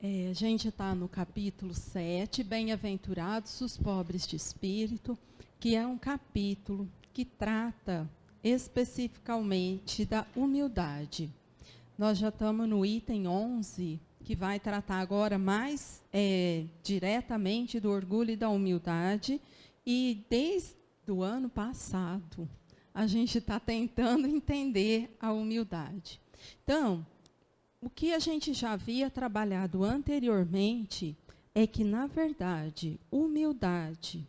A gente está no capítulo 7, Bem-aventurados os pobres de espírito, que é um capítulo que trata especificamente da humildade. Nós já estamos no item 11, que vai tratar agora mais diretamente do orgulho e da humildade, e desde o ano passado, a gente está tentando entender a humildade. Então, o que a gente já havia trabalhado anteriormente é que, na verdade, humildade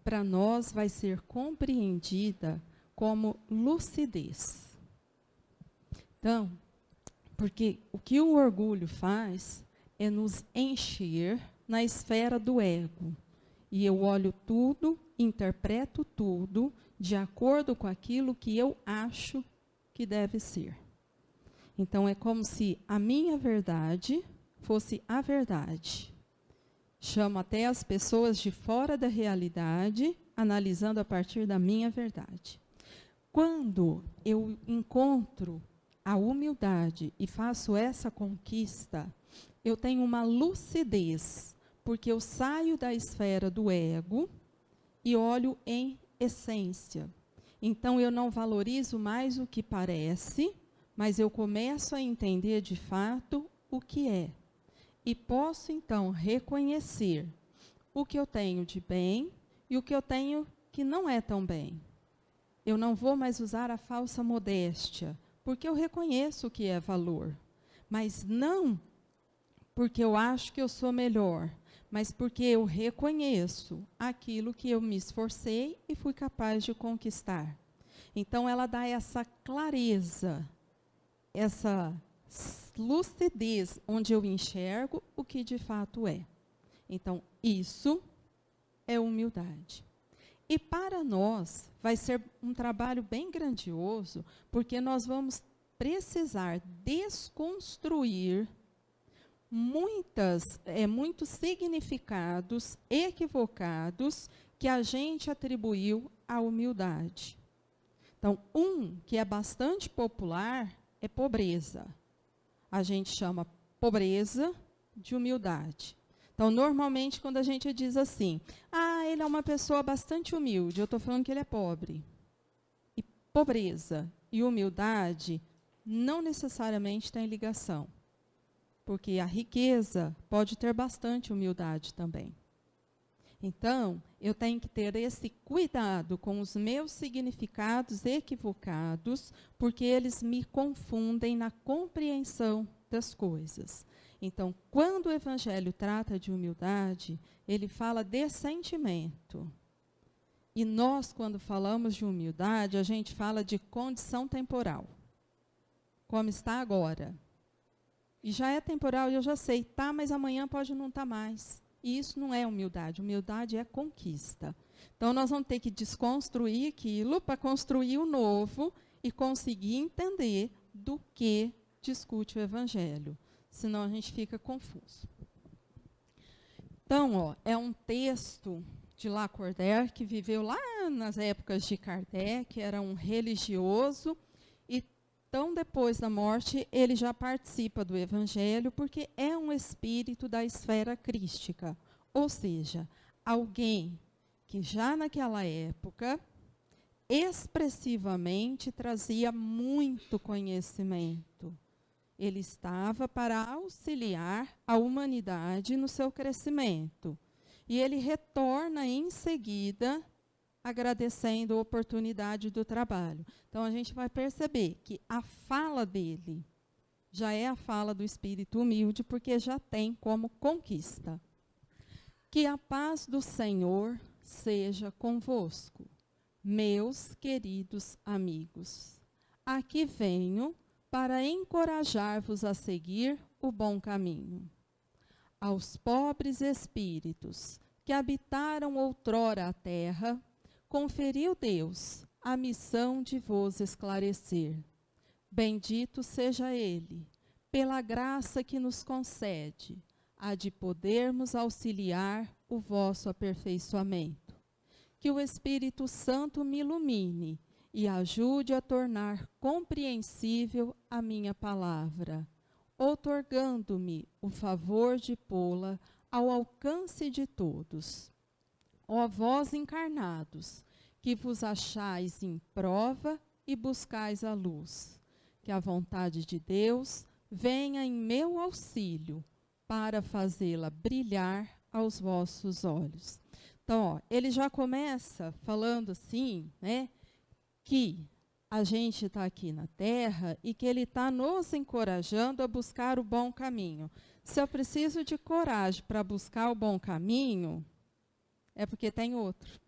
para nós vai ser compreendida como lucidez. Então, porque o que o orgulho faz é nos encher na esfera do ego. E eu olho tudo, interpreto tudo de acordo com aquilo que eu acho que deve ser. Então, é como se a minha verdade fosse a verdade. Chamo até as pessoas de fora da realidade, analisando a partir da minha verdade. Quando eu encontro a humildade e faço essa conquista, eu tenho uma lucidez, porque eu saio da esfera do ego e olho em essência. Então, eu não valorizo mais o que parece, mas eu começo a entender de fato o que é. E posso, então, reconhecer o que eu tenho de bem e o que eu tenho que não é tão bem. Eu não vou mais usar a falsa modéstia, porque eu reconheço o que é valor. Mas não porque eu acho que eu sou melhor, mas porque eu reconheço aquilo que eu me esforcei e fui capaz de conquistar. Então, ela dá essa clareza, essa lucidez, onde eu enxergo o que de fato é. Então, isso é humildade. E para nós, vai ser um trabalho bem grandioso, porque nós vamos precisar desconstruir muitos significados equivocados que a gente atribuiu à humildade. Então, que é bastante popular é pobreza. A gente chama pobreza de humildade. Então, normalmente, quando a gente diz assim, ele é uma pessoa bastante humilde, eu estou falando que ele é pobre. E pobreza e humildade não necessariamente têm ligação, porque a riqueza pode ter bastante humildade também. Então, eu tenho que ter esse cuidado com os meus significados equivocados, porque eles me confundem na compreensão das coisas. Então, quando o Evangelho trata de humildade, ele fala de sentimento. E nós, quando falamos de humildade, a gente fala de condição temporal. Como está agora. E já é temporal, e eu já sei, mas amanhã pode não estar mais. E isso não é humildade. Humildade é conquista. Então, nós vamos ter que desconstruir aquilo para construir o novo e conseguir entender do que discute o Evangelho. Senão, a gente fica confuso. Então, é um texto de Lacordaire, que viveu lá nas épocas de Kardec, era um religioso, e então, depois da morte, ele já participa do Evangelho, porque é um espírito da esfera crística. Ou seja, alguém que já naquela época, expressivamente, trazia muito conhecimento. Ele estava para auxiliar a humanidade no seu crescimento. E ele retorna em seguida, agradecendo a oportunidade do trabalho. Então, a gente vai perceber que a fala dele já é a fala do espírito humilde, porque já tem como conquista. Que a paz do Senhor seja convosco, meus queridos amigos. Aqui venho para encorajar-vos a seguir o bom caminho. Aos pobres espíritos que habitaram outrora a terra, conferiu Deus a missão de vos esclarecer. Bendito seja Ele, pela graça que nos concede, a de podermos auxiliar o vosso aperfeiçoamento. Que o Espírito Santo me ilumine e ajude a tornar compreensível a minha palavra. outorgando-me o favor de pô-la ao alcance de todos. Ó vós encarnados, que vos achais em prova e buscais a luz, que a vontade de Deus venha em meu auxílio para fazê-la brilhar aos vossos olhos. Então, ó, ele já começa falando assim, né, que a gente está aqui na Terra e que ele está nos encorajando a buscar o bom caminho. Se eu preciso de coragem para buscar o bom caminho, é porque tem outro,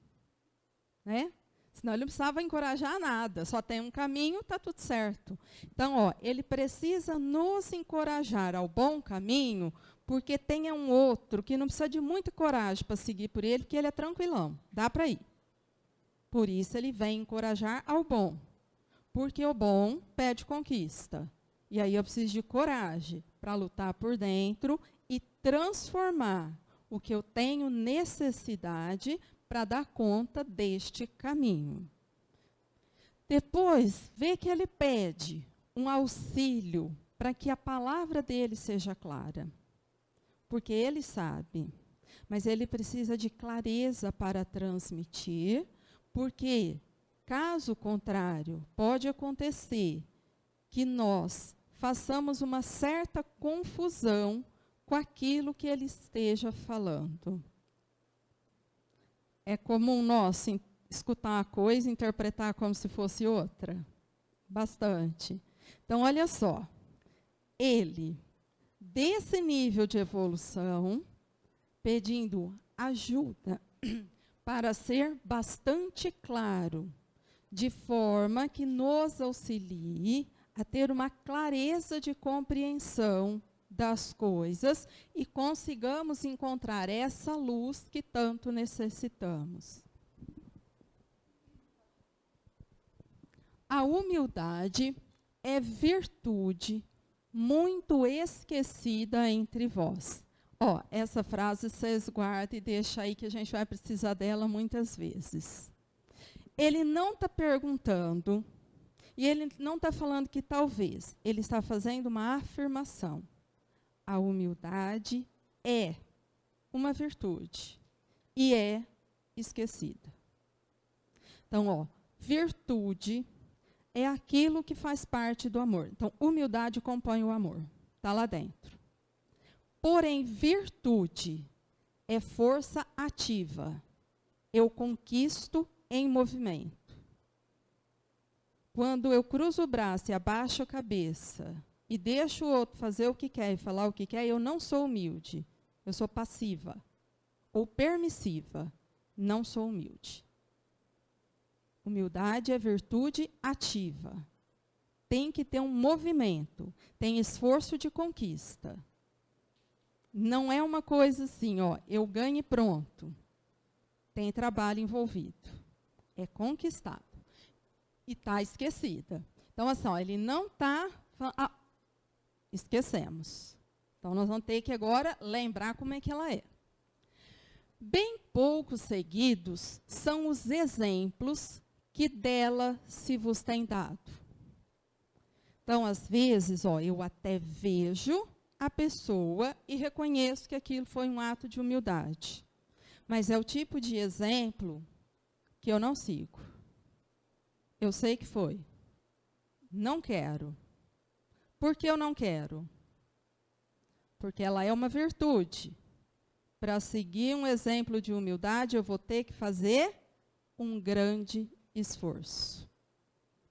né? Senão ele não precisava encorajar nada, só tem um caminho, está tudo certo. Então, ó, ele precisa nos encorajar ao bom caminho, porque tem um outro que não precisa de muita coragem para seguir por ele, porque ele é tranquilão, dá para ir. Por isso ele vem encorajar ao bom, porque o bom pede conquista. E aí eu preciso de coragem para lutar por dentro e transformar o que eu tenho necessidade para dar conta deste caminho. Depois, vê que ele pede um auxílio para que a palavra dele seja clara. Porque ele sabe, mas ele precisa de clareza para transmitir, porque, caso contrário, pode acontecer que nós façamos uma certa confusão com aquilo que ele esteja falando. É comum nós escutar uma coisa e interpretar como se fosse outra? Bastante. Então, olha só. Ele, desse nível de evolução, pedindo ajuda para ser bastante claro, de forma que nos auxilie a ter uma clareza de compreensão das coisas e consigamos encontrar essa luz que tanto necessitamos. A humildade é virtude muito esquecida entre vós. Ó, essa frase vocês guardem e deixam aí que a gente vai precisar dela muitas vezes. Ele não está perguntando, e ele não está falando que talvez, ele está fazendo uma afirmação. A humildade é uma virtude e é esquecida. Então, ó, virtude é aquilo que faz parte do amor. Então, humildade compõe o amor. Está lá dentro. Porém, virtude é força ativa. Eu conquisto em movimento. Quando eu cruzo o braço e abaixo a cabeça e deixo o outro fazer o que quer e falar o que quer, eu não sou humilde. Eu sou passiva ou permissiva. Não sou humilde. Humildade é virtude ativa. Tem que ter um movimento, tem esforço de conquista. Não é uma coisa assim, ó, eu ganho e pronto. Tem trabalho envolvido. É conquistado. E está esquecida. Então, assim, ó, ele não está... esquecemos. Então, nós vamos ter que agora lembrar como é que ela é. Bem poucos seguidos são os exemplos que dela se vos tem dado. Então, às vezes, ó, eu até vejo a pessoa e reconheço que aquilo foi um ato de humildade. Mas é o tipo de exemplo que eu não sigo. Eu sei que foi. Não quero. Por que eu não quero? Porque ela é uma virtude. Para seguir um exemplo de humildade, eu vou ter que fazer um grande esforço.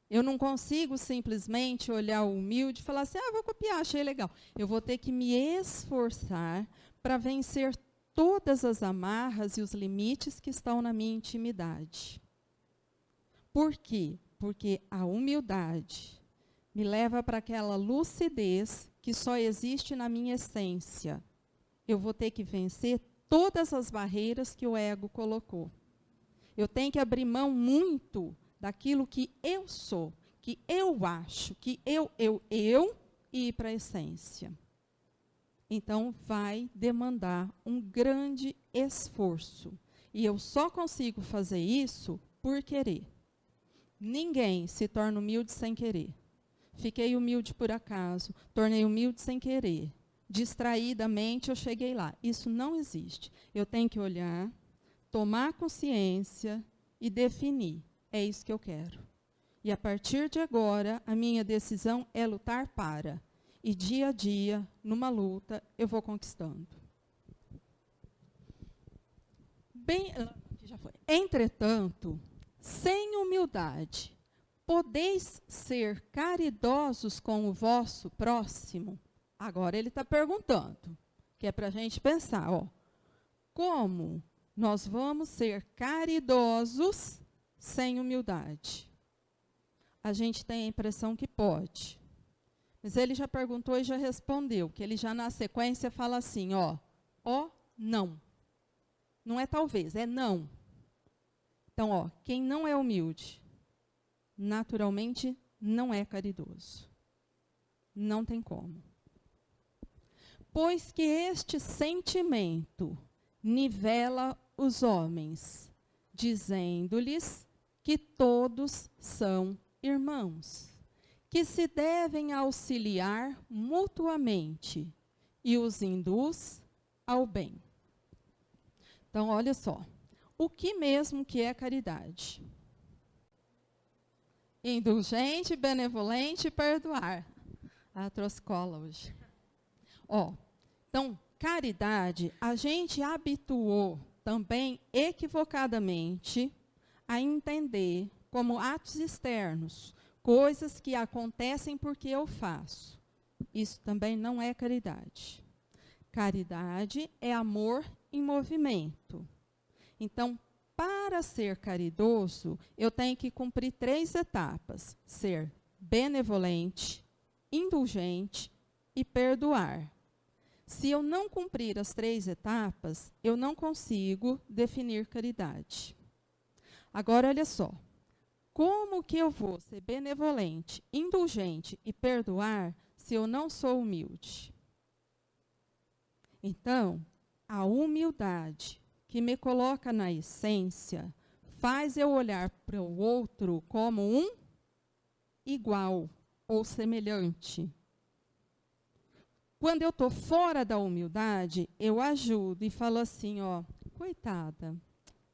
Eu não consigo simplesmente olhar o humilde e falar assim, vou copiar, achei legal. Eu vou ter que me esforçar para vencer todas as amarras e os limites que estão na minha intimidade. Por quê? Porque a humildade me leva para aquela lucidez que só existe na minha essência. Eu vou ter que vencer todas as barreiras que o ego colocou. Eu tenho que abrir mão muito daquilo que eu sou, que eu acho, que eu, e ir para a essência. Então, vai demandar um grande esforço. E eu só consigo fazer isso por querer. Ninguém se torna humilde sem querer. fiquei humilde por acaso, tornei humilde sem querer. Distraidamente eu cheguei lá. Isso não existe. Eu tenho que olhar, tomar consciência e definir. É isso que eu quero. E a partir de agora, a minha decisão é lutar para. E dia a dia, numa luta, eu vou conquistando. Já foi. Entretanto, sem humildade, podeis ser caridosos com o vosso próximo? Agora ele está perguntando, que é para a gente pensar, ó, como nós vamos ser caridosos sem humildade? A gente tem a impressão que pode. Mas ele já perguntou e já respondeu, que ele já na sequência fala assim, ó, não. Não é talvez, é não. Então, ó, quem não é humilde, naturalmente não é caridoso. Não tem como. Pois que este sentimento nivela os homens, dizendo-lhes que todos são irmãos, que se devem auxiliar mutuamente e os induz ao bem. Então, olha só, o que mesmo que é caridade? Indulgente, benevolente e perdoar. Trouxe cola hoje. Então, caridade, a gente habituou também equivocadamente a entender como atos externos, coisas que acontecem porque eu faço. Isso também não é caridade. Caridade é amor em movimento. Então, para ser caridoso, eu tenho que cumprir 3 etapas: ser benevolente, indulgente e perdoar. Se eu não cumprir as 3 etapas, eu não consigo definir caridade. Agora, olha só. Como que eu vou ser benevolente, indulgente e perdoar se eu não sou humilde? Então, a humildade que me coloca na essência faz eu olhar para o outro como um igual ou semelhante. Quando eu estou fora da humildade, eu ajudo e falo assim, ó, coitada,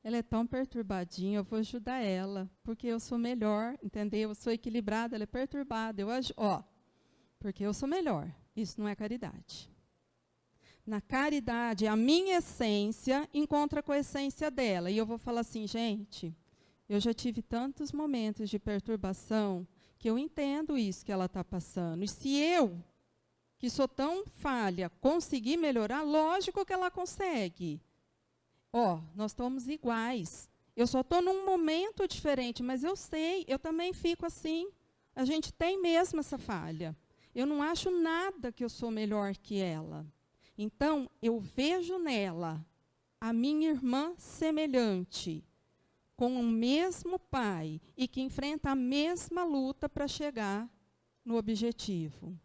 ela é tão perturbadinha, eu vou ajudar ela, porque eu sou melhor, entendeu? Eu sou equilibrada, ela é perturbada, eu ajudo, porque eu sou melhor. Isso não é caridade. Na caridade, a minha essência encontra com a essência dela. E eu vou falar assim, gente, eu já tive tantos momentos de perturbação que eu entendo isso que ela está passando. E se eu, que sou tão falha, conseguir melhorar, lógico que ela consegue. Nós estamos iguais. Eu só estou num momento diferente, mas eu sei, eu também fico assim. A gente tem mesmo essa falha. Eu não acho nada que eu sou melhor que ela. Então, eu vejo nela a minha irmã semelhante, com o mesmo pai, e que enfrenta a mesma luta para chegar no objetivo.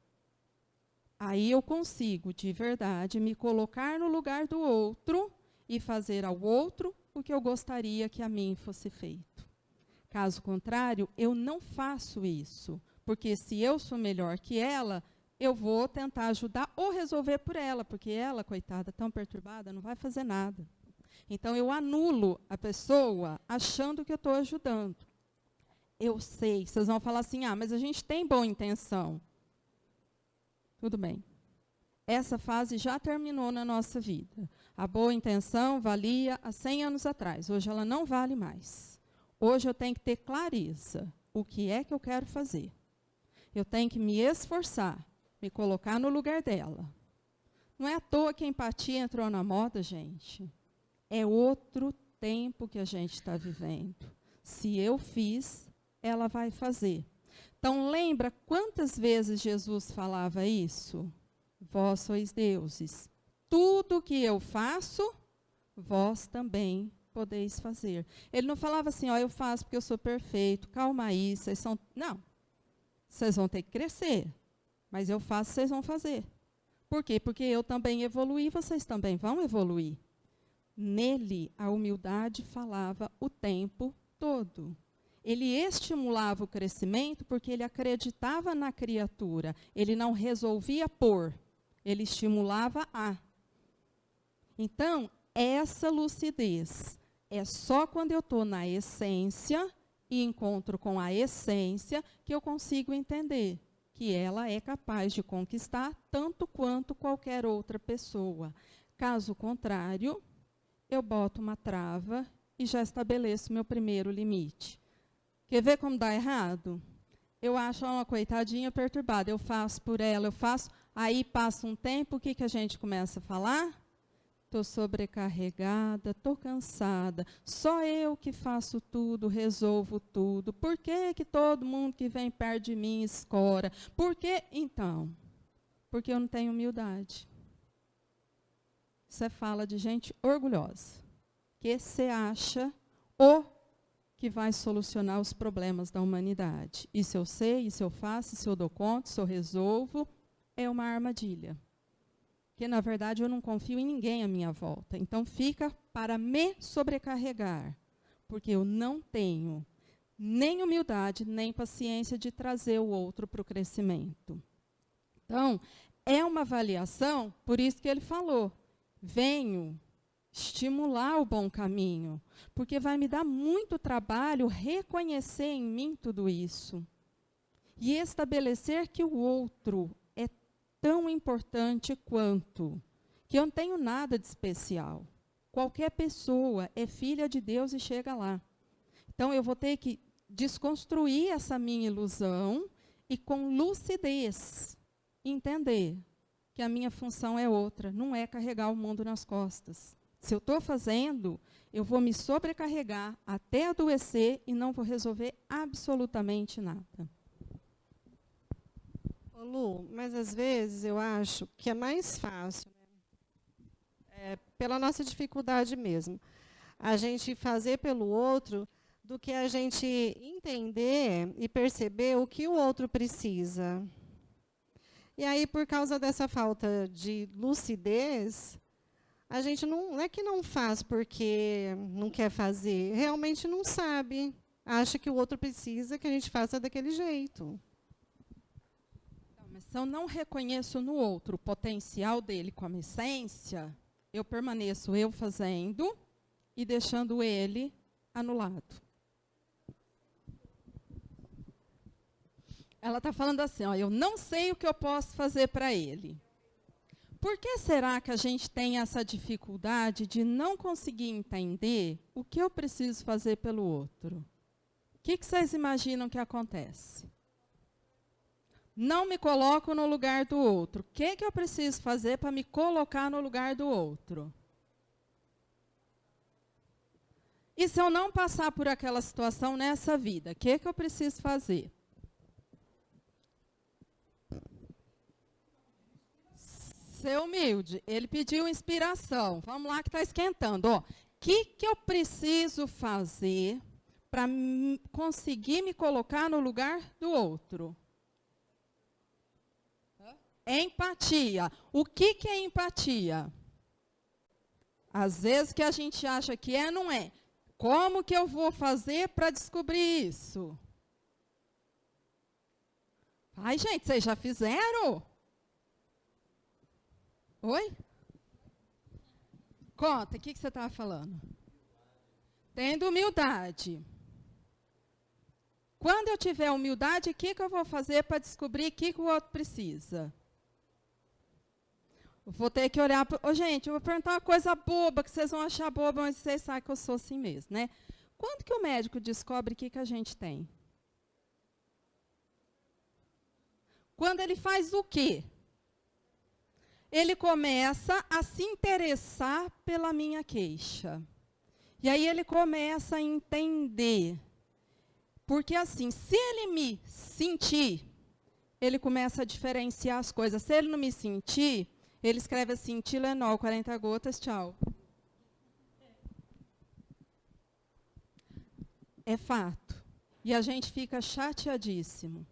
Aí eu consigo, de verdade, me colocar no lugar do outro e fazer ao outro o que eu gostaria que a mim fosse feito. Caso contrário, eu não faço isso, porque se eu sou melhor que ela, eu vou tentar ajudar ou resolver por ela, porque ela, coitada, tão perturbada, não vai fazer nada. Então, eu anulo a pessoa achando que eu estou ajudando. Eu sei, vocês vão falar assim, mas a gente tem boa intenção. Tudo bem. Essa fase já terminou na nossa vida. A boa intenção valia há 100 anos atrás. Hoje ela não vale mais. Hoje eu tenho que ter clareza. O que é que eu quero fazer? Eu tenho que me esforçar, me colocar no lugar dela. Não é à toa que a empatia entrou na moda, gente. É outro tempo que a gente está vivendo. Se eu fiz, ela vai fazer. Então, lembra quantas vezes Jesus falava isso? Vós sois deuses. Tudo que eu faço, vós também podeis fazer. Ele não falava assim, eu faço porque eu sou perfeito, calma aí, vocês são... Não. Vocês vão ter que crescer, mas eu faço, vocês vão fazer. Por quê? Porque eu também evoluí, vocês também vão evoluir. Nele, a humildade falava o tempo todo. ele estimulava o crescimento porque ele acreditava na criatura. Ele não resolvia por, ele estimulava a. Então, essa lucidez é só quando eu estou na essência e encontro com a essência que eu consigo entender que ela é capaz de conquistar tanto quanto qualquer outra pessoa. Caso contrário, eu boto uma trava e já estabeleço meu primeiro limite. Quer ver como dá errado? Eu acho uma coitadinha perturbada, eu faço por ela, eu faço, aí passa um tempo, o que a gente começa a falar? Estou sobrecarregada, estou cansada, só eu que faço tudo, resolvo tudo. Por que todo mundo que vem perto de mim escora? Por que? Então, porque eu não tenho humildade. Isso é fala de gente orgulhosa, que se acha o que vai solucionar os problemas da humanidade. Isso eu sei, isso eu faço, isso eu dou conta, isso eu resolvo, é uma armadilha. Que, na verdade, eu não confio em ninguém à minha volta. Então, fica para me sobrecarregar, porque eu não tenho nem humildade, nem paciência de trazer o outro para o crescimento. Então, é uma avaliação, por isso que ele falou, venho estimular o bom caminho, porque vai me dar muito trabalho reconhecer em mim tudo isso e estabelecer que o outro é tão importante quanto, que eu não tenho nada de especial. Qualquer pessoa é filha de Deus e chega lá. Então, eu vou ter que desconstruir essa minha ilusão e, com lucidez, entender que a minha função é outra, não é carregar o mundo nas costas. Se eu estou fazendo, eu vou me sobrecarregar até adoecer e não vou resolver absolutamente nada. Ô Lu, mas às vezes eu acho que é mais fácil, né? Pela nossa dificuldade mesmo, a gente fazer pelo outro do que a gente entender e perceber o que o outro precisa. E aí, por causa dessa falta de lucidez, a gente não é que não faz porque não quer fazer, realmente não sabe. Acha que o outro precisa que a gente faça daquele jeito. Mas se eu não reconheço no outro o potencial dele como essência, eu permaneço eu fazendo e deixando ele anulado. Ela está falando assim, ó, eu não sei o que eu posso fazer para ele. Por que será que a gente tem essa dificuldade de não conseguir entender o que eu preciso fazer pelo outro? O que vocês imaginam que acontece? Não me coloco no lugar do outro. O que eu preciso fazer para me colocar no lugar do outro? E se eu não passar por aquela situação nessa vida, o que eu preciso fazer? Ser humilde. Ele pediu inspiração. Vamos lá que está esquentando. O que eu preciso fazer para conseguir me colocar no lugar do outro? Empatia. O que é empatia? Às vezes que a gente acha que é, não é. Como que eu vou fazer para descobrir isso? Ai, gente, vocês já fizeram? Oi? Conta, o que você estava falando? Tendo humildade. Quando eu tiver humildade, o que eu vou fazer para descobrir o que o outro precisa? Vou ter que olhar para... gente, eu vou perguntar uma coisa boba, que vocês vão achar boba, mas vocês sabem que eu sou assim mesmo, né? Quando que o médico descobre o que a gente tem? Quando ele faz o quê? Ele começa a se interessar pela minha queixa. E aí ele começa a entender. Porque assim, se ele me sentir, ele começa a diferenciar as coisas. Se ele não me sentir, ele escreve assim, Tilenol, 40 gotas, tchau. É fato. E a gente fica chateadíssimo.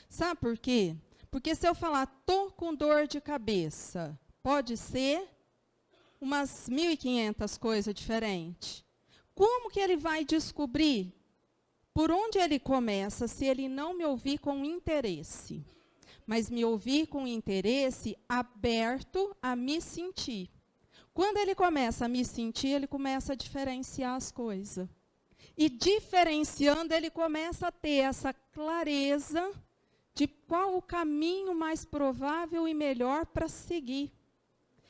Sabe por quê? Porque se eu falar, tô com dor de cabeça, pode ser umas 1.500 coisas diferentes. Como que ele vai descobrir por onde ele começa se ele não me ouvir com interesse? Mas me ouvir com interesse aberto a me sentir. Quando ele começa a me sentir, ele começa a diferenciar as coisas. E diferenciando, ele começa a ter essa clareza de qual o caminho mais provável e melhor para seguir.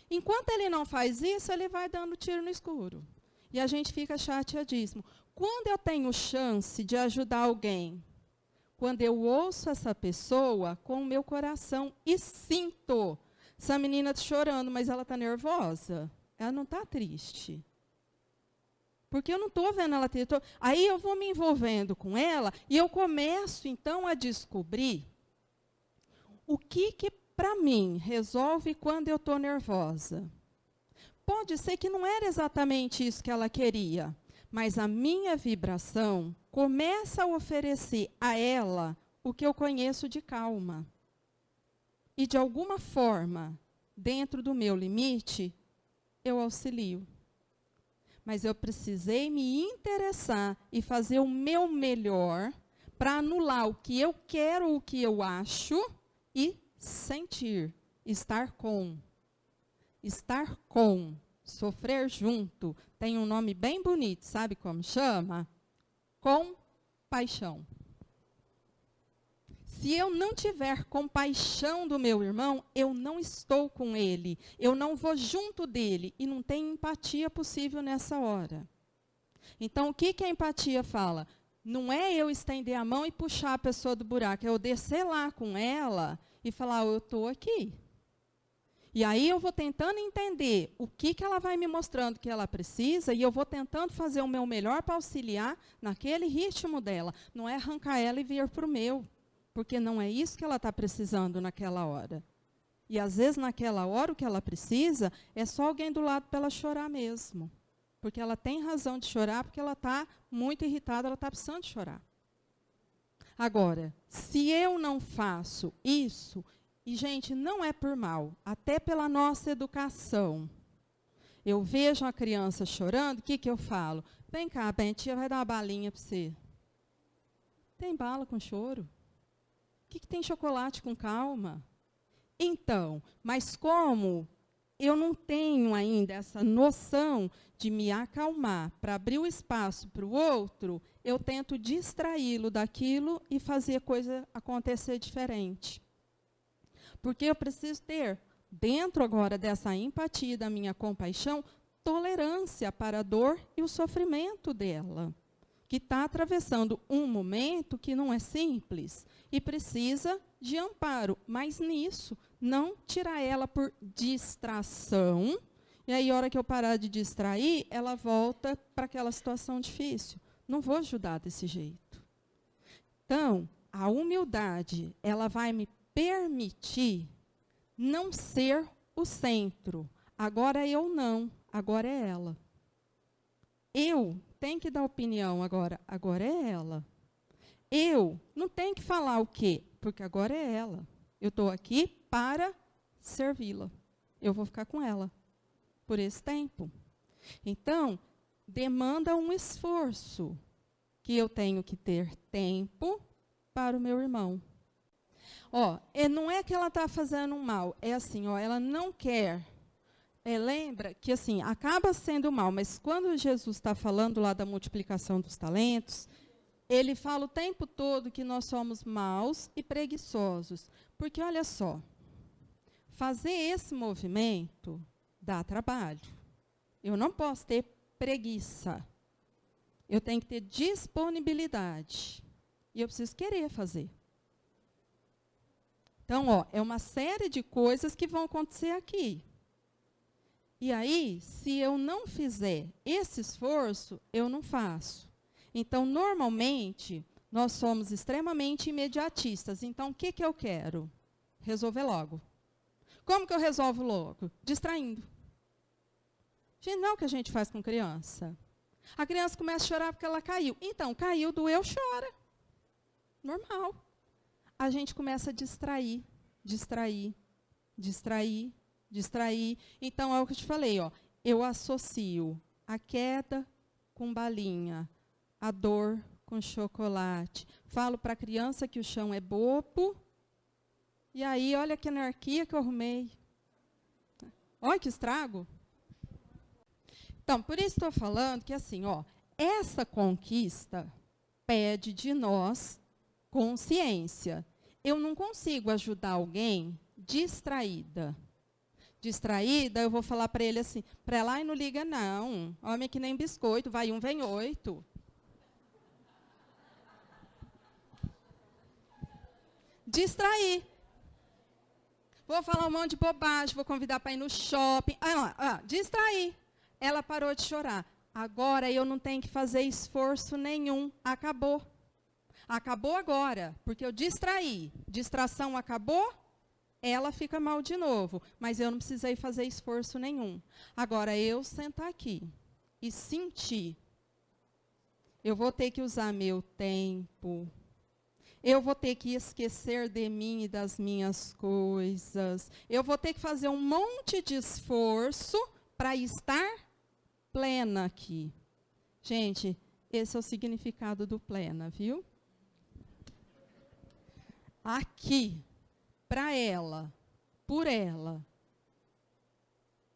Enquanto ele não faz isso, ele vai dando tiro no escuro. E a gente fica chateadíssimo. Quando eu tenho chance de ajudar alguém, quando eu ouço essa pessoa com o meu coração e sinto, essa menina está chorando, mas ela está nervosa, ela não está triste. Porque eu não estou vendo ela triste. Aí eu vou me envolvendo com ela e eu começo, então, a descobrir o que para mim, resolve quando eu estou nervosa. Pode ser que não era exatamente isso que ela queria, mas a minha vibração começa a oferecer a ela o que eu conheço de calma. E, de alguma forma, dentro do meu limite, eu auxilio. Mas eu precisei me interessar e fazer o meu melhor para anular o que eu quero, o que eu acho, e sentir, estar com. Estar com, sofrer junto, tem um nome bem bonito, sabe como chama? Compaixão. Se eu não tiver compaixão do meu irmão, eu não estou com ele, eu não vou junto dele, e não tem empatia possível nessa hora. Então, o que a empatia fala? Não é eu estender a mão e puxar a pessoa do buraco, é eu descer lá com ela e falar, eu estou aqui. E aí eu vou tentando entender o que ela vai me mostrando que ela precisa, e eu vou tentando fazer o meu melhor para auxiliar naquele ritmo dela. Não é arrancar ela e vir para o meu, porque não é isso que ela está precisando naquela hora. E às vezes naquela hora o que ela precisa é só alguém do lado para ela chorar mesmo. Porque ela tem razão de chorar, porque ela está muito irritada, ela está precisando de chorar. Agora, se eu não faço isso, e, gente, não é por mal, até pela nossa educação. Eu vejo uma criança chorando, o que eu falo? Vem cá, bem, a tia vai dar uma balinha para você. Tem bala com choro? O que tem chocolate com calma? Então, mas como eu não tenho ainda essa noção de me acalmar para abrir o espaço para o outro, eu tento distraí-lo daquilo e fazer a coisa acontecer diferente. Porque eu preciso ter, dentro agora dessa empatia, da minha compaixão, tolerância para a dor e o sofrimento dela, que está atravessando um momento que não é simples e precisa de amparo. Mas nisso, não tirar ela por distração, e aí, a hora que eu parar de distrair, ela volta para aquela situação difícil. Não vou ajudar desse jeito. Então, a humildade, ela vai me permitir não ser o centro. Agora eu não, agora é ela. Eu tenho que dar opinião agora é ela. Eu não tenho que falar o quê, porque agora é ela. Eu estou aqui para servi-la. Eu vou ficar com ela por esse tempo. Então, demanda um esforço, que eu tenho que ter tempo para o meu irmão. Não é que ela está fazendo um mal, é assim, ela não quer. Lembra que assim, acaba sendo mal, mas quando Jesus está falando lá da multiplicação dos talentos, ele fala o tempo todo que nós somos maus e preguiçosos. Porque, olha só, fazer esse movimento dá trabalho. Eu não posso ter preguiça. Eu tenho que ter disponibilidade. E eu preciso querer fazer. Então, é uma série de coisas que vão acontecer aqui. E aí, se eu não fizer esse esforço, eu não faço. Então, normalmente, nós somos extremamente imediatistas. Então, o que eu quero? Resolver logo. Como que eu resolvo logo? Distraindo. Gente, não é o que a gente faz com criança. A criança começa a chorar porque ela caiu. Então, caiu, doeu, chora. Normal. A gente começa a distrair. Então, é o que eu te falei, eu associo a queda com balinha, a dor com chocolate. Falo para a criança que o chão é bobo. E aí, olha que anarquia que eu arrumei. Olha que estrago. Então, por isso estou falando que, assim, ó, essa conquista pede de nós consciência. Eu não consigo ajudar alguém distraída. Distraída, eu vou falar para ele assim, para lá e não liga não. Homem é que nem biscoito, vai um, vem 8. Distrair. Vou falar um monte de bobagem, vou convidar para ir no shopping. Distrair. Ela parou de chorar. Agora eu não tenho que fazer esforço nenhum. Acabou. Acabou agora, porque eu distraí. Distração acabou, ela fica mal de novo. Mas eu não precisei fazer esforço nenhum. Agora, eu sentar aqui e sentir. Eu vou ter que usar meu tempo. Eu vou ter que esquecer de mim e das minhas coisas. Eu vou ter que fazer um monte de esforço para estar plena aqui. Gente, esse é o significado do plena, viu? Aqui, para ela, por ela.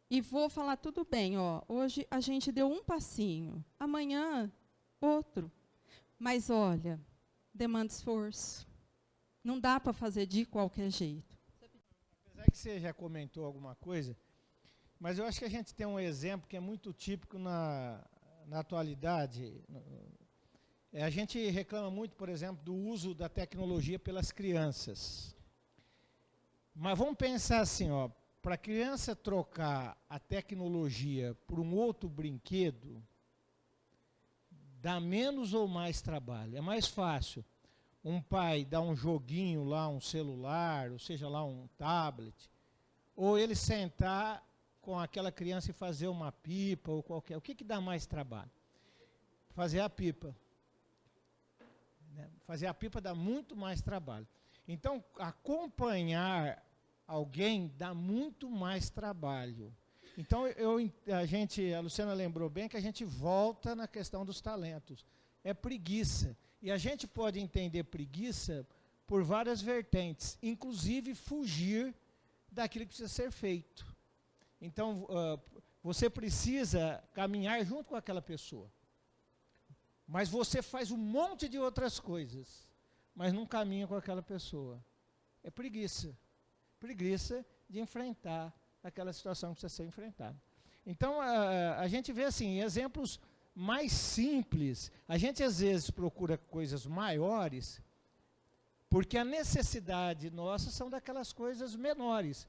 E vou falar tudo bem, ó. Hoje a gente deu um passinho, amanhã outro. Mas olha, demanda esforço. Não dá para fazer de qualquer jeito. Apesar que você já comentou alguma coisa, mas eu acho que a gente tem um exemplo que é muito típico na atualidade. A gente reclama muito, por exemplo, do uso da tecnologia pelas crianças. Mas vamos pensar assim, ó, para a criança trocar a tecnologia por um outro brinquedo, dá menos ou mais trabalho? É mais fácil um pai dar um joguinho lá, um celular, ou seja lá um tablet, ou ele sentar com aquela criança e fazer uma pipa ou qualquer. O que dá mais trabalho? Fazer a pipa. Fazer a pipa dá muito mais trabalho. Então, acompanhar alguém dá muito mais trabalho. Então, a Luciana lembrou bem que a gente volta na questão dos talentos. É preguiça. E a gente pode entender preguiça por várias vertentes, inclusive fugir daquilo que precisa ser feito. Então, você precisa caminhar junto com aquela pessoa. Mas você faz um monte de outras coisas, mas não caminha com aquela pessoa. É preguiça. Preguiça de enfrentar aquela situação que precisa ser enfrentada. Então, a gente vê assim, exemplos mais simples. A gente, às vezes, procura coisas maiores, porque a necessidade nossa são daquelas coisas menores,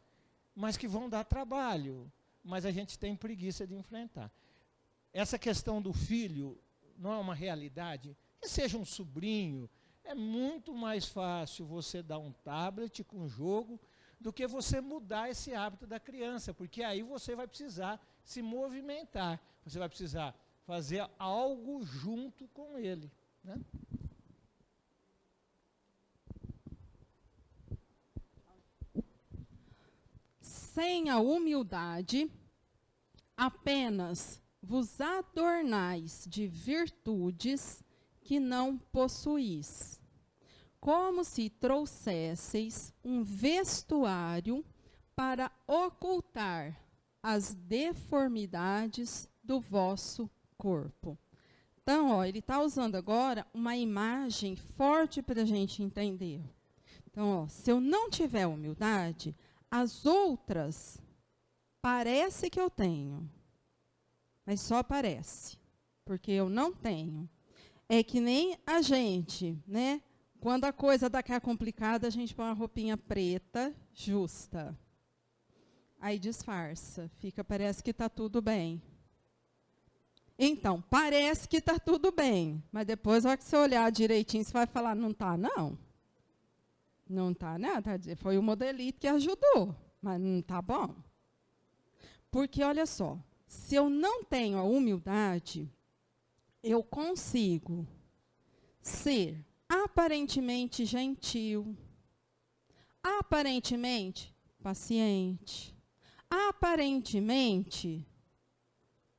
mas que vão dar trabalho, mas a gente tem preguiça de enfrentar. Essa questão do filho não é uma realidade, que seja um sobrinho, é muito mais fácil você dar um tablet com jogo do que você mudar esse hábito da criança, porque aí você vai precisar se movimentar, você vai precisar fazer algo junto com ele, né? Sem a humildade, apenas vos adornais de virtudes que não possuís, como se trouxesseis um vestuário para ocultar as deformidades do vosso corpo. Então, ó, ele está usando agora uma imagem forte para a gente entender. Então, ó, se eu não tiver humildade, as outras parece que eu tenho, mas só parece, porque eu não tenho. É que nem a gente, né? Quando a coisa daqui é complicada, a gente põe uma roupinha preta, justa. Aí disfarça, parece que está tudo bem. Então, parece que está tudo bem, mas depois, na hora que você olhar direitinho, você vai falar, não está, não. Não está, não. Foi o modelito que ajudou, mas não está bom. Porque, olha só, se eu não tenho a humildade, eu consigo ser aparentemente gentil, aparentemente paciente, aparentemente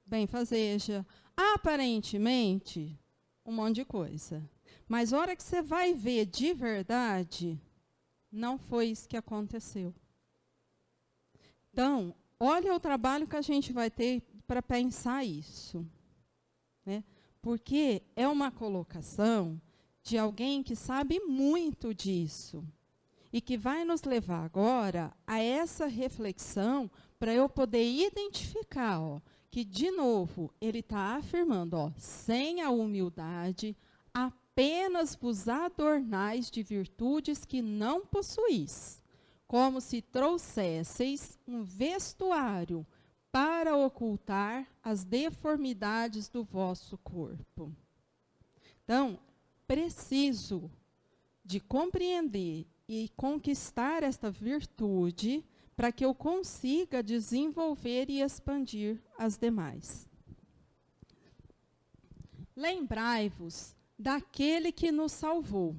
benfazeja, aparentemente um monte de coisa. Mas a hora que você vai ver de verdade, não foi isso que aconteceu. Então, olha o trabalho que a gente vai ter para pensar isso, né? Porque é uma colocação de alguém que sabe muito disso e que vai nos levar agora a essa reflexão para eu poder identificar, ó, que, de novo, ele está afirmando, ó, sem a humildade, apenas vos adornais de virtudes que não possuís, como se trouxesseis um vestuário para ocultar as deformidades do vosso corpo. Então, preciso de compreender e conquistar esta virtude para que eu consiga desenvolver e expandir as demais. Lembrai-vos daquele que nos salvou.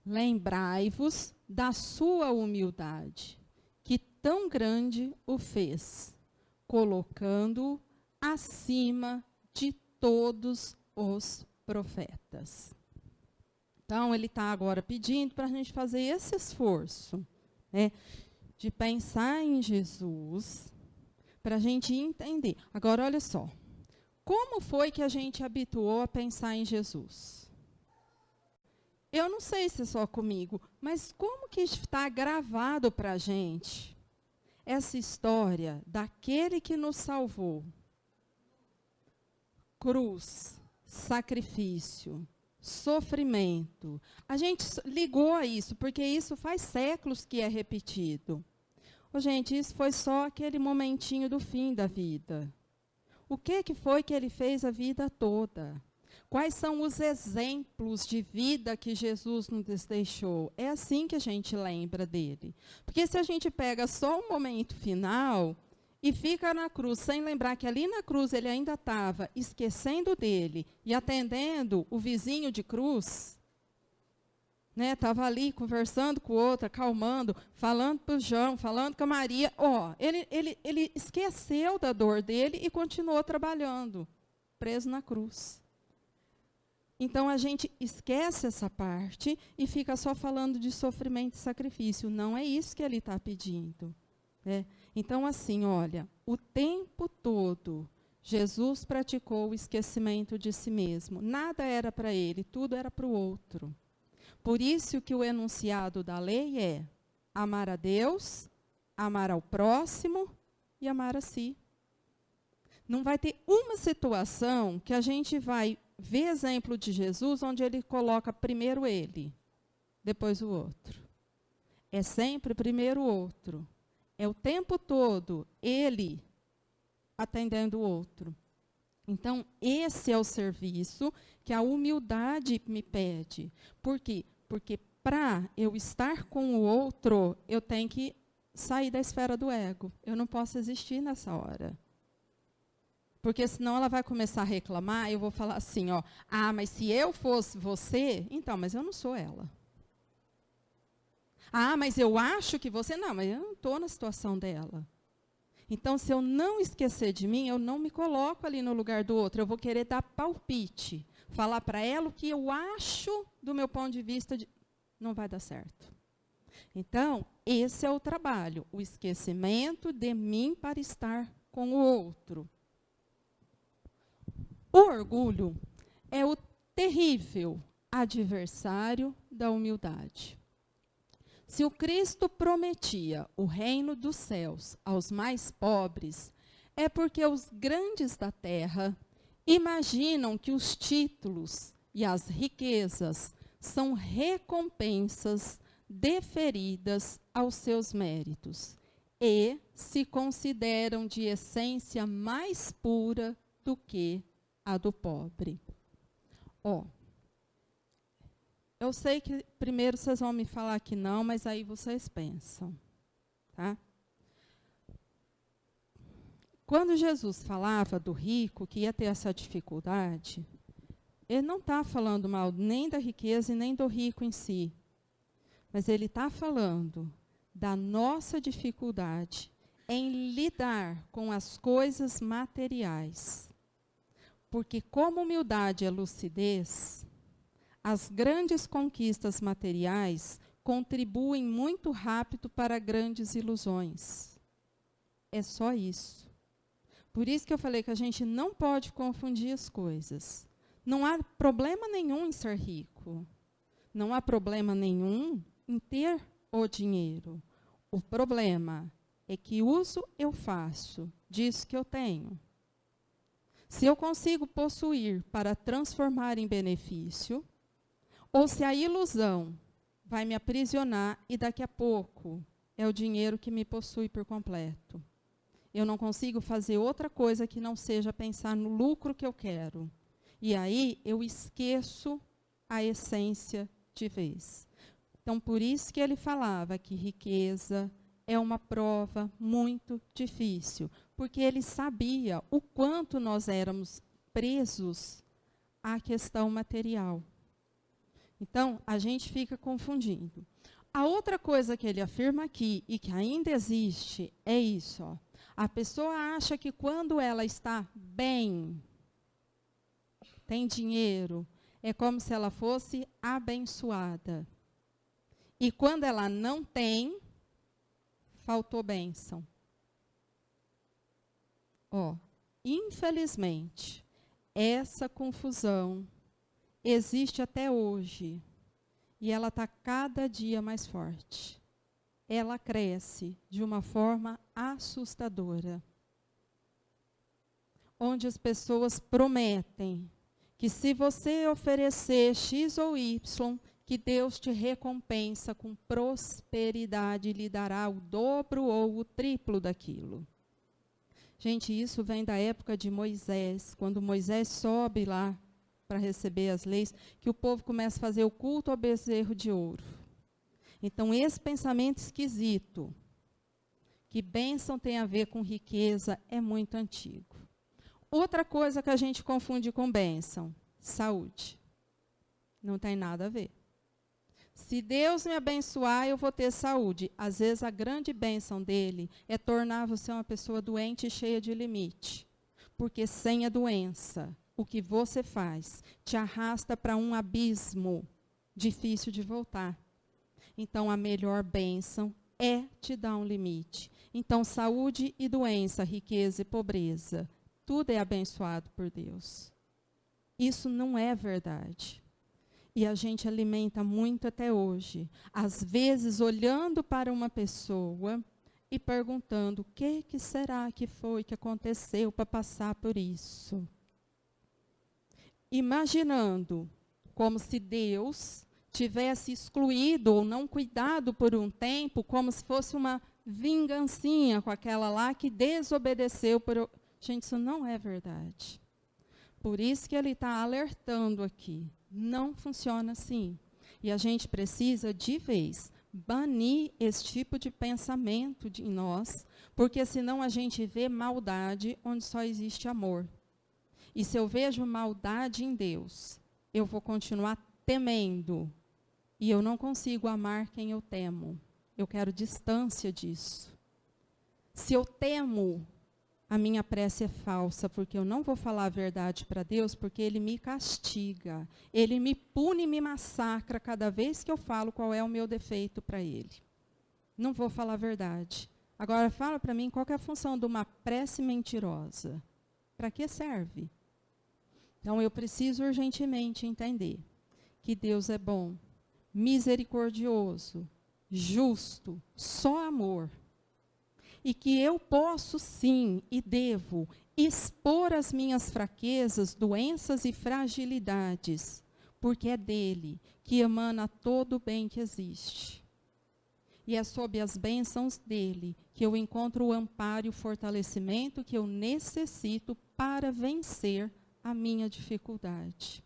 Lembrai-vos da sua humildade, que tão grande o fez, colocando-o acima de todos os profetas. Então, ele está agora pedindo para a gente fazer esse esforço, né, de pensar em Jesus, para a gente entender. Agora, olha só. Como foi que a gente habituou a pensar em Jesus? Eu não sei se é só comigo, mas como que está gravado para a gente essa história daquele que nos salvou? Cruz, sacrifício, sofrimento. A gente ligou a isso, porque isso faz séculos que é repetido. Oh, gente, isso foi só aquele momentinho do fim da vida. O que foi que ele fez a vida toda? Quais são os exemplos de vida que Jesus nos deixou? É assim que a gente lembra dele. Porque se a gente pega só o momento final e fica na cruz, sem lembrar que ali na cruz ele ainda estava esquecendo dele e atendendo o vizinho de cruz, né, estava ali conversando com o outro, acalmando, falando para o João, falando com a Maria. Ele esqueceu da dor dele e continuou trabalhando, preso na cruz. Então, a gente esquece essa parte e fica só falando de sofrimento e sacrifício. Não é isso que ele está pedindo, né? Então, assim, olha, o tempo todo, Jesus praticou o esquecimento de si mesmo. Nada era para ele, tudo era para o outro. Por isso que o enunciado da lei é amar a Deus, amar ao próximo e amar a si. Não vai ter uma situação que a gente vai ver exemplo de Jesus onde ele coloca primeiro ele, depois o outro. É sempre primeiro o outro. É o tempo todo ele atendendo o outro. Então, esse é o serviço que a humildade me pede. Por quê? Porque para eu estar com o outro, eu tenho que sair da esfera do ego. Eu não posso existir nessa hora. Porque senão ela vai começar a reclamar, e eu vou falar assim, ó, mas se eu fosse você, então, mas eu não sou ela. Mas eu acho que você, não, mas eu não estou na situação dela. Então, se eu não esquecer de mim, eu não me coloco ali no lugar do outro, eu vou querer dar palpite, falar para ela o que eu acho do meu ponto de vista, não vai dar certo. Então, esse é o trabalho, o esquecimento de mim para estar com o outro. O orgulho é o terrível adversário da humildade. Se o Cristo prometia o reino dos céus aos mais pobres, é porque os grandes da terra imaginam que os títulos e as riquezas são recompensas deferidas aos seus méritos e se consideram de essência mais pura do que a do pobre. Eu sei que primeiro vocês vão me falar que não, mas aí vocês pensam, tá? Quando Jesus falava do rico que ia ter essa dificuldade, ele não está falando mal nem da riqueza e nem do rico em si, mas ele está falando da nossa dificuldade em lidar com as coisas materiais. Porque como humildade é lucidez, As grandes conquistas materiais contribuem muito rápido para grandes ilusões. É só isso. Por isso que eu falei que a gente não pode confundir as coisas. Não há problema nenhum em ser rico. Não há problema nenhum em ter o dinheiro. O problema é que uso eu faço disso que eu tenho. Se eu consigo possuir para transformar em benefício, ou se a ilusão vai me aprisionar e daqui a pouco é o dinheiro que me possui por completo. Eu não consigo fazer outra coisa que não seja pensar no lucro que eu quero. E aí eu esqueço a essência de vez. Então, por isso que ele falava que riqueza é uma prova muito difícil, porque ele sabia o quanto nós éramos presos à questão material. Então, a gente fica confundindo. A outra coisa que ele afirma aqui, e que ainda existe, é isso. Ó. A pessoa acha que quando ela está bem, tem dinheiro, é como se ela fosse abençoada. E quando ela não tem, faltou bênção. Ó, infelizmente, essa confusão existe até hoje. E ela está cada dia mais forte. Ela cresce de uma forma assustadora. Onde as pessoas prometem que se você oferecer X ou Y, que Deus te recompensa com prosperidade e lhe dará o dobro ou o triplo daquilo. Gente, isso vem da época de Moisés, quando Moisés sobe lá para receber as leis, que o povo começa a fazer o culto ao bezerro de ouro. Então, esse pensamento esquisito, que bênção tem a ver com riqueza, é muito antigo. Outra coisa que a gente confunde com bênção, saúde. Não tem nada a ver. Se Deus me abençoar, eu vou ter saúde. Às vezes, a grande bênção dele é tornar você uma pessoa doente e cheia de limite. Porque sem a doença, o que você faz te arrasta para um abismo difícil de voltar. Então, a melhor bênção é te dar um limite. Então, saúde e doença, riqueza e pobreza, tudo é abençoado por Deus. Isso não é verdade. E a gente alimenta muito até hoje. Às vezes, olhando para uma pessoa e perguntando o que será que foi que aconteceu para passar por isso. Imaginando como se Deus tivesse excluído ou não cuidado por um tempo, como se fosse uma vingancinha com aquela lá que desobedeceu. Gente, isso não é verdade. Por isso que ele está alertando aqui. Não funciona assim. E a gente precisa, de vez, banir esse tipo de pensamento em nós, porque senão a gente vê maldade onde só existe amor. E se eu vejo maldade em Deus, eu vou continuar temendo. E eu não consigo amar quem eu temo. Eu quero distância disso. Se eu temo, a minha prece é falsa, porque eu não vou falar a verdade para Deus, porque Ele me castiga. Ele me pune e me massacra cada vez que eu falo qual é o meu defeito para Ele. Não vou falar a verdade. Agora, fala para mim qual que é a função de uma prece mentirosa. Para que serve? Então, eu preciso urgentemente entender que Deus é bom, misericordioso, justo, só amor. E que eu posso sim e devo expor as minhas fraquezas, doenças e fragilidades, porque é dele que emana todo o bem que existe. E é sob as bênçãos dele que eu encontro o amparo e o fortalecimento que eu necessito para vencer a minha dificuldade.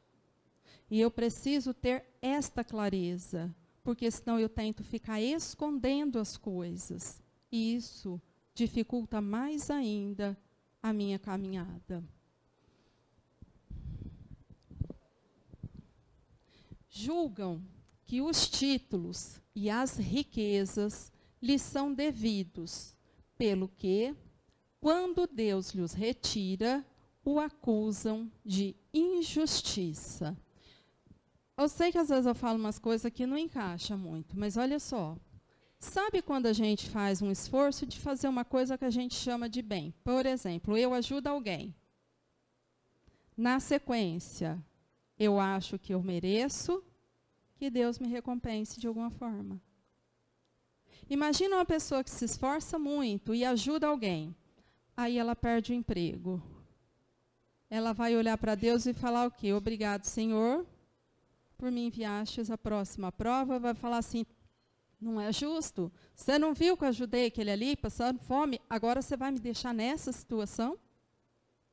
E eu preciso ter esta clareza, porque senão eu tento ficar escondendo as coisas. E isso dificulta mais ainda a minha caminhada. Julgam que os títulos e as riquezas lhes são devidos, pelo que, quando Deus lhes retira, o acusam de injustiça. Eu sei que às vezes eu falo umas coisas que não encaixam muito, mas olha só. Sabe quando a gente faz um esforço de fazer uma coisa que a gente chama de bem? Por exemplo, eu ajudo alguém. Na sequência, eu acho que eu mereço que Deus me recompense de alguma forma. Imagina uma pessoa que se esforça muito e ajuda alguém. Aí ela perde o emprego. Ela vai olhar para Deus e falar o quê? Obrigado, Senhor, por me enviastes a próxima prova. Vai falar assim, não é justo. Você não viu que eu ajudei aquele ali, passando fome? Agora você vai me deixar nessa situação?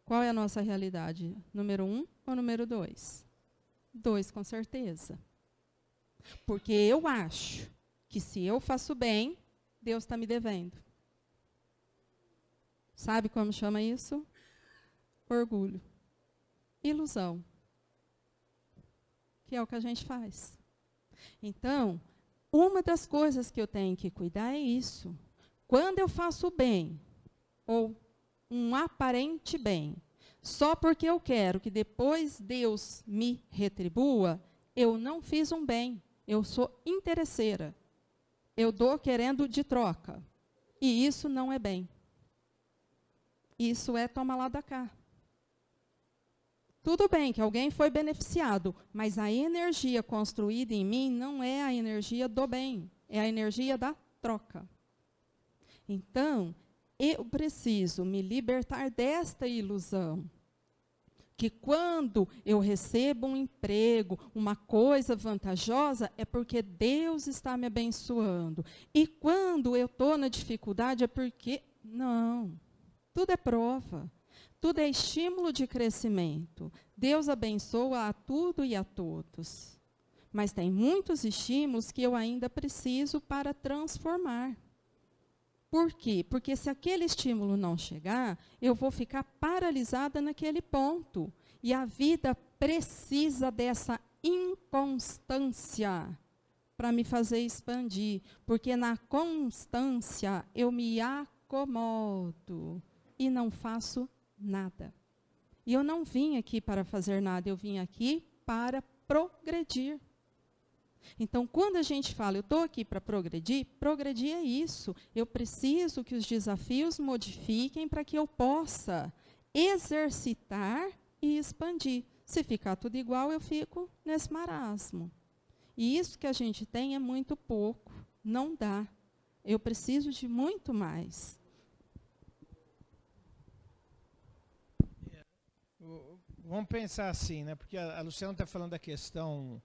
Qual é a nossa realidade? Número 1 ou número 2? 2, com certeza. Porque eu acho que se eu faço bem, Deus está me devendo. Sabe como chama isso? Orgulho. Ilusão. Que é o que a gente faz. Então, uma das coisas que eu tenho que cuidar é isso. Quando eu faço bem, ou um aparente bem, só porque eu quero que depois Deus me retribua, eu não fiz um bem. Eu sou interesseira. Eu dou querendo de troca. E isso não é bem. Isso é toma lá da cá. Tudo bem que alguém foi beneficiado, mas a energia construída em mim não é a energia do bem, é a energia da troca. Então, eu preciso me libertar desta ilusão, que quando eu recebo um emprego, uma coisa vantajosa, é porque Deus está me abençoando. E quando eu estou na dificuldade, é porque... Não, tudo é prova. Tudo é estímulo de crescimento. Deus abençoa a tudo e a todos. Mas tem muitos estímulos que eu ainda preciso para transformar. Por quê? Porque se aquele estímulo não chegar, eu vou ficar paralisada naquele ponto. E a vida precisa dessa inconstância para me fazer expandir. Porque na constância eu me acomodo e não faço nada. E eu não vim aqui para fazer nada, eu vim aqui para progredir. Então, quando a gente fala, eu estou aqui para progredir, progredir é isso. Eu preciso que os desafios modifiquem para que eu possa exercitar e expandir. Se ficar tudo igual, eu fico nesse marasmo. E isso que a gente tem é muito pouco, não dá. Eu preciso de muito mais. Vamos pensar assim, né? Porque a Luciana está falando da questão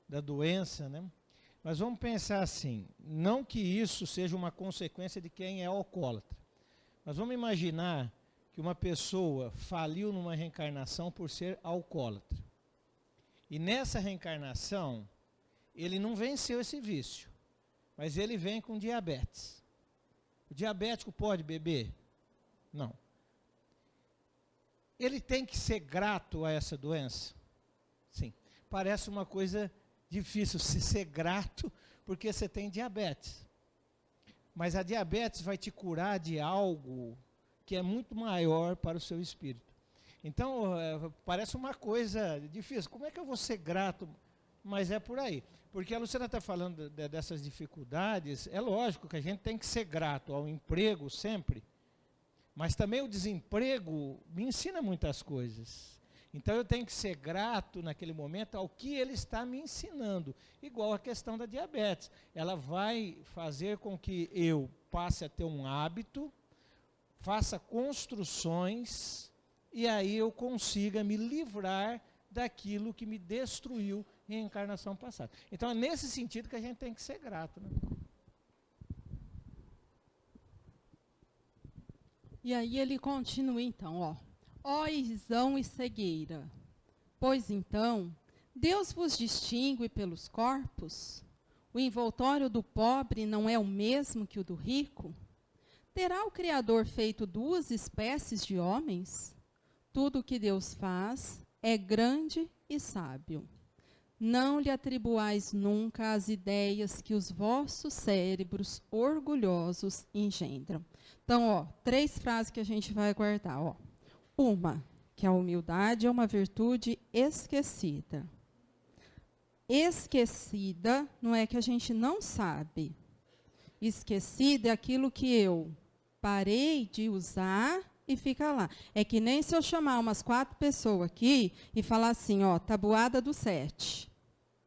da doença, né? Mas vamos pensar assim, não que isso seja uma consequência de quem é alcoólatra, mas vamos imaginar que uma pessoa faliu numa reencarnação por ser alcoólatra. E nessa reencarnação, ele não venceu esse vício, mas ele vem com diabetes. O diabético pode beber? Não. Ele tem que ser grato a essa doença? Sim. Parece uma coisa difícil se ser grato porque você tem diabetes. Mas a diabetes vai te curar de algo que é muito maior para o seu espírito. Então, parece uma coisa difícil. Como é que eu vou ser grato? Mas é por aí. Porque a Luciana está falando dessas dificuldades. É lógico que a gente tem que ser grato ao emprego sempre. Mas também o desemprego me ensina muitas coisas. Então eu tenho que ser grato naquele momento ao que ele está me ensinando. Igual a questão da diabetes. Ela vai fazer com que eu passe a ter um hábito, faça construções, e aí eu consiga me livrar daquilo que me destruiu em encarnação passada. Então é nesse sentido que a gente tem que ser grato, né? E aí ele continua então, ó isão e cegueira, pois então Deus vos distingue pelos corpos? O envoltório do pobre não é o mesmo que o do rico? Terá o Criador feito duas espécies de homens? Tudo o que Deus faz é grande e sábio. Não lhe atribuais nunca as ideias que os vossos cérebros orgulhosos engendram. Então, 3 frases que a gente vai guardar. Uma, que a humildade é uma virtude esquecida. esquecida não é que a gente não sabe. Esquecida é aquilo que eu parei de usar e fica lá. É que nem se eu chamar umas 4 pessoas aqui e falar assim, ó, tabuada do 7. O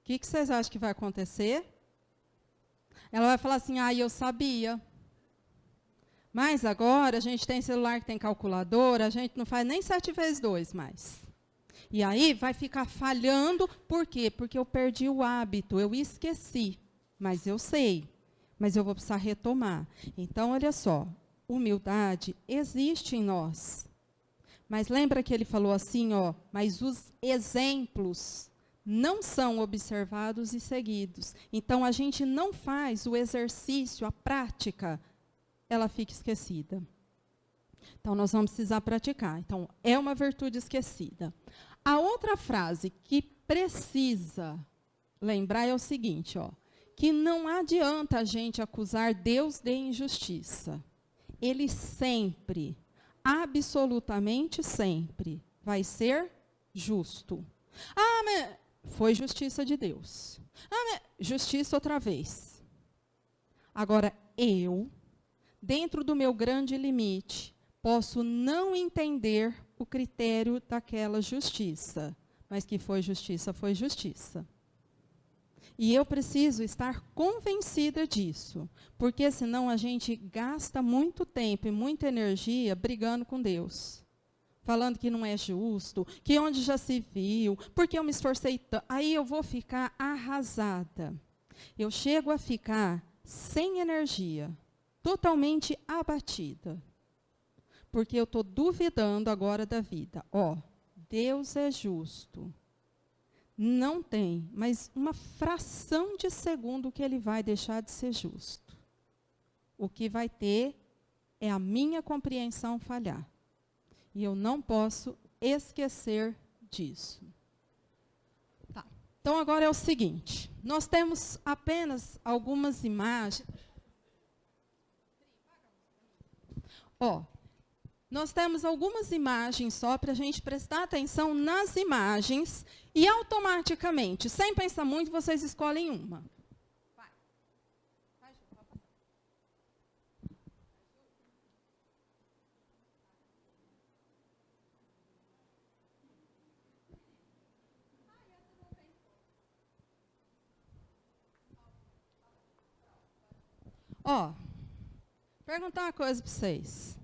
que vocês acham que vai acontecer? Ela vai falar assim, eu sabia. Mas agora a gente tem celular que tem calculadora, a gente não faz nem 7 vezes 2 mais. E aí vai ficar falhando, por quê? Porque eu perdi o hábito, eu esqueci, mas eu sei, mas eu vou precisar retomar. Então, olha só, humildade existe em nós. Mas lembra que ele falou assim, ó, mas os exemplos não são observados e seguidos. Então, a gente não faz o exercício, a prática, ela fica esquecida. Então, nós vamos precisar praticar. Então, é uma virtude esquecida. A outra frase que precisa lembrar é o seguinte, ó, que não adianta a gente acusar Deus de injustiça. Ele sempre, absolutamente sempre, vai ser justo. Mas foi justiça de Deus. Mas justiça outra vez. Agora, eu, dentro do meu grande limite, posso não entender o critério daquela justiça, mas que foi justiça, foi justiça. E eu preciso estar convencida disso, porque senão a gente gasta muito tempo e muita energia brigando com Deus, falando que não é justo, que onde já se viu, porque eu me esforcei tanto. Aí eu vou ficar arrasada. Eu chego a ficar sem energia, totalmente abatida. Porque eu estou duvidando agora da vida. Deus é justo. Não tem, mas uma fração de segundo que ele vai deixar de ser justo. O que vai ter é a minha compreensão falhar. E eu não posso esquecer disso. Tá. Então, agora é o seguinte. Nós temos apenas algumas imagens. Nós temos algumas imagens só para a gente prestar atenção nas imagens e automaticamente, sem pensar muito, vocês escolhem uma. Vai. Perguntar uma coisa para vocês.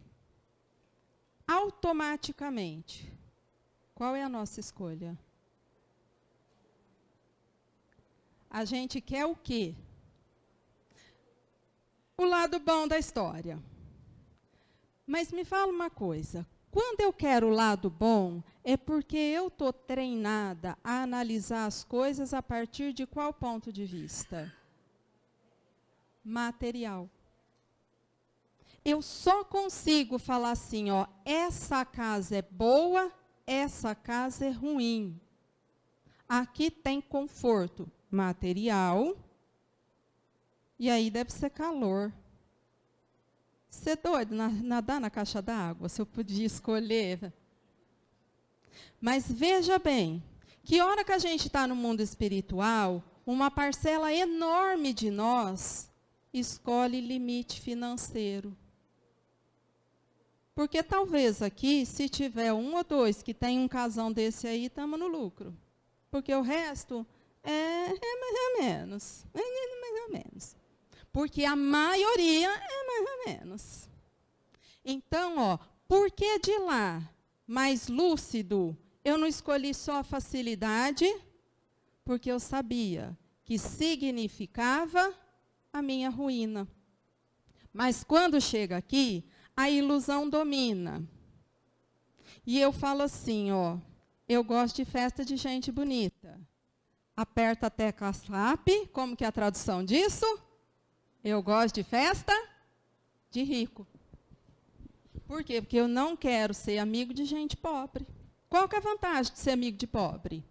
Automaticamente, qual é a nossa escolha? A gente quer o quê? O lado bom da história. Mas me fala uma coisa, quando eu quero o lado bom, é porque eu estou treinada a analisar as coisas a partir de qual ponto de vista? Material. Eu só consigo falar assim, essa casa é boa, essa casa é ruim. Aqui tem conforto material, e aí deve ser calor. Você é doido nadar na caixa d'água, se eu podia escolher. Mas veja bem, que hora que a gente está no mundo espiritual, uma parcela enorme de nós escolhe limite financeiro. Porque talvez aqui, se tiver 1 ou 2 que tem um casão desse aí, estamos no lucro. Porque o resto é mais ou menos. Mais ou menos. Porque a maioria é mais ou menos. Então, por que de lá, mais lúcido, eu não escolhi só a facilidade? Porque eu sabia que significava a minha ruína. Mas quando chega aqui, a ilusão domina. E eu falo assim, eu gosto de festa de gente bonita. Aperta a tecla SAP, como que é a tradução disso? Eu gosto de festa de rico. Por quê? Porque eu não quero ser amigo de gente pobre. Qual que é a vantagem de ser amigo de pobre?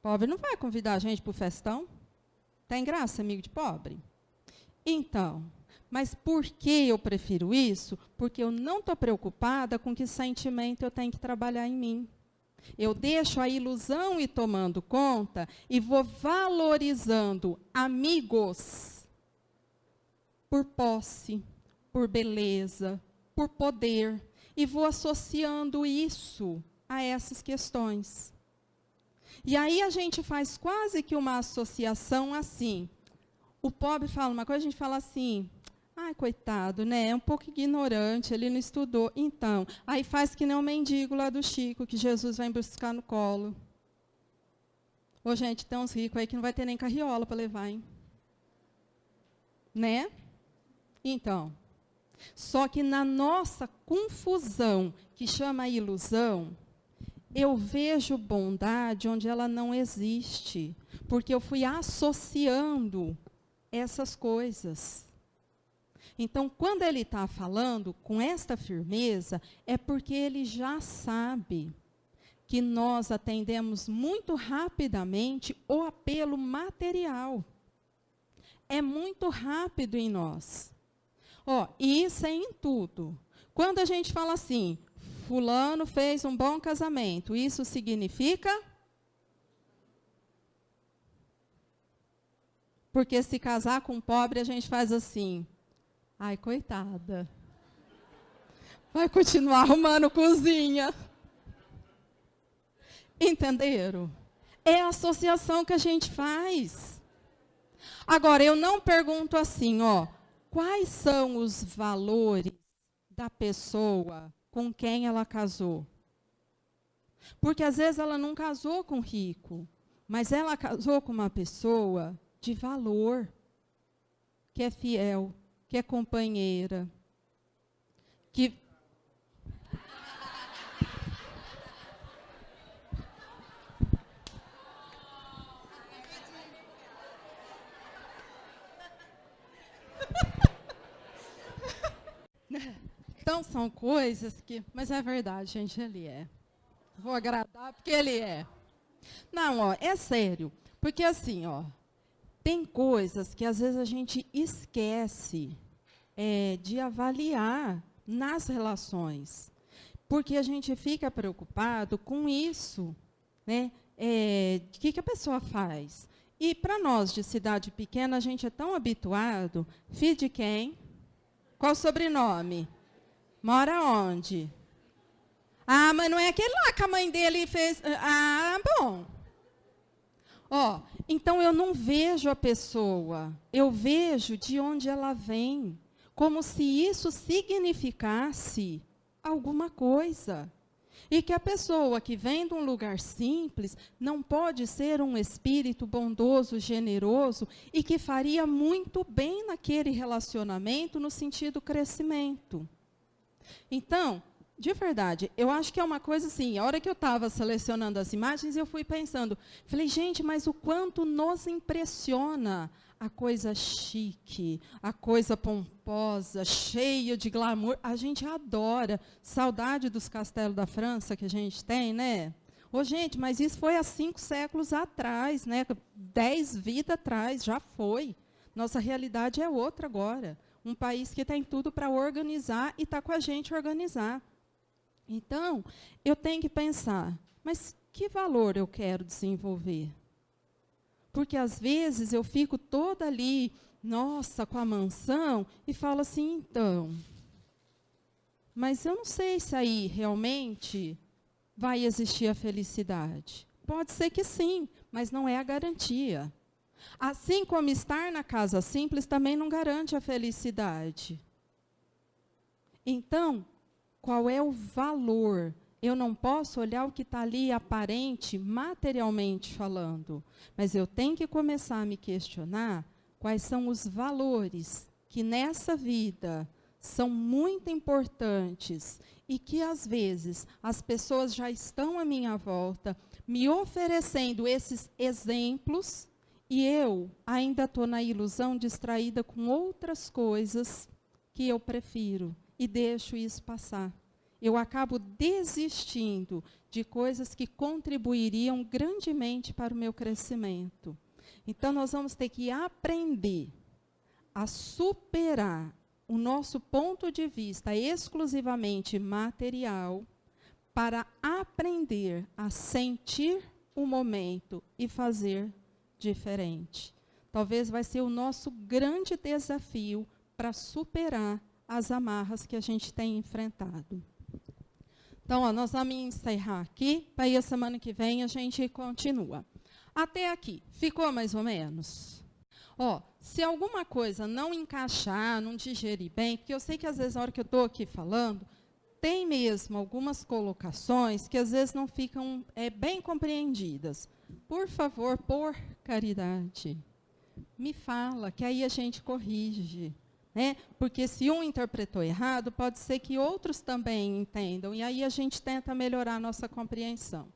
Pobre não vai convidar a gente para o festão. Tem graça ser amigo de pobre? Então, mas por que eu prefiro isso? Porque eu não estou preocupada com que sentimento eu tenho que trabalhar em mim. Eu deixo a ilusão ir tomando conta e vou valorizando amigos por posse, por beleza, por poder, e vou associando isso a essas questões. E aí a gente faz quase que uma associação assim. O pobre fala uma coisa, a gente fala assim, ai, coitado, né? É um pouco ignorante, ele não estudou. Então, aí faz que nem o mendigo lá do Chico, que Jesus vai buscar no colo. Ô, gente, tem uns ricos aí que não vai ter nem carriola para levar, hein? Né? Então, só que na nossa confusão, que chama ilusão, eu vejo bondade onde ela não existe, porque eu fui associando essas coisas. Então, quando ele está falando com esta firmeza, é porque ele já sabe que nós atendemos muito rapidamente o apelo material. É muito rápido em nós. E isso é em tudo. Quando a gente fala assim, fulano fez um bom casamento, isso significa? Porque se casar com um pobre, a gente faz assim, ai, coitada, vai continuar arrumando cozinha. Entenderam? É a associação que a gente faz. Agora, eu não pergunto assim, quais são os valores da pessoa com quem ela casou? Porque, às vezes, ela não casou com rico, mas ela casou com uma pessoa de valor, que é fiel, que é companheira, que... Então, são coisas que... Mas é verdade, gente, ele é. Vou agradar porque ele é. Não, é sério. Porque assim, tem coisas que às vezes a gente esquece de avaliar nas relações. Porque a gente fica preocupado com isso, né? O que a pessoa faz? E para nós de cidade pequena, a gente é tão habituado. Filho de quem? Qual o sobrenome? Mora onde? Ah, mas não é aquele lá que a mãe dele fez... Ah, bom. Então eu não vejo a pessoa, eu vejo de onde ela vem, como se isso significasse alguma coisa. E que a pessoa que vem de um lugar simples não pode ser um espírito bondoso, generoso e que faria muito bem naquele relacionamento no sentido crescimento. Então, de verdade, eu acho que é uma coisa assim, a hora que eu estava selecionando as imagens, eu fui pensando, falei, gente, mas o quanto nos impressiona a coisa chique, a coisa pomposa, cheia de glamour, a gente adora. Saudade dos castelos da França que a gente tem, né? Gente, mas isso foi há 5 séculos atrás, né? 10 vidas atrás, já foi. Nossa realidade é outra agora. Um país que tem tudo para organizar e está com a gente organizar. Então, eu tenho que pensar, mas que valor eu quero desenvolver? Porque, às vezes, eu fico toda ali, nossa, com a mansão, e falo assim, então, mas eu não sei se aí realmente vai existir a felicidade. Pode ser que sim, mas não é a garantia. Assim como estar na casa simples também não garante a felicidade. Então, qual é o valor? Eu não posso olhar o que está ali aparente, materialmente falando, mas eu tenho que começar a me questionar quais são os valores que nessa vida são muito importantes e que, às vezes, as pessoas já estão à minha volta me oferecendo esses exemplos e eu ainda estou na ilusão distraída com outras coisas que eu prefiro e deixo isso passar. Eu acabo desistindo de coisas que contribuiriam grandemente para o meu crescimento. Então, nós vamos ter que aprender a superar o nosso ponto de vista exclusivamente material para aprender a sentir o momento e fazer diferente. Talvez vai ser o nosso grande desafio para superar as amarras que a gente tem enfrentado. Então, ó, nós vamos encerrar aqui, para aí a semana que vem a gente continua. Até aqui, ficou mais ou menos? Ó, se alguma coisa não encaixar, não digerir bem, porque eu sei que às vezes na hora que eu estou aqui falando, tem mesmo algumas colocações que às vezes não ficam bem compreendidas. Por favor, por caridade, me fala, que aí a gente corrige. Né? Porque se um interpretou errado, pode ser que outros também entendam, e aí a gente tenta melhorar a nossa compreensão.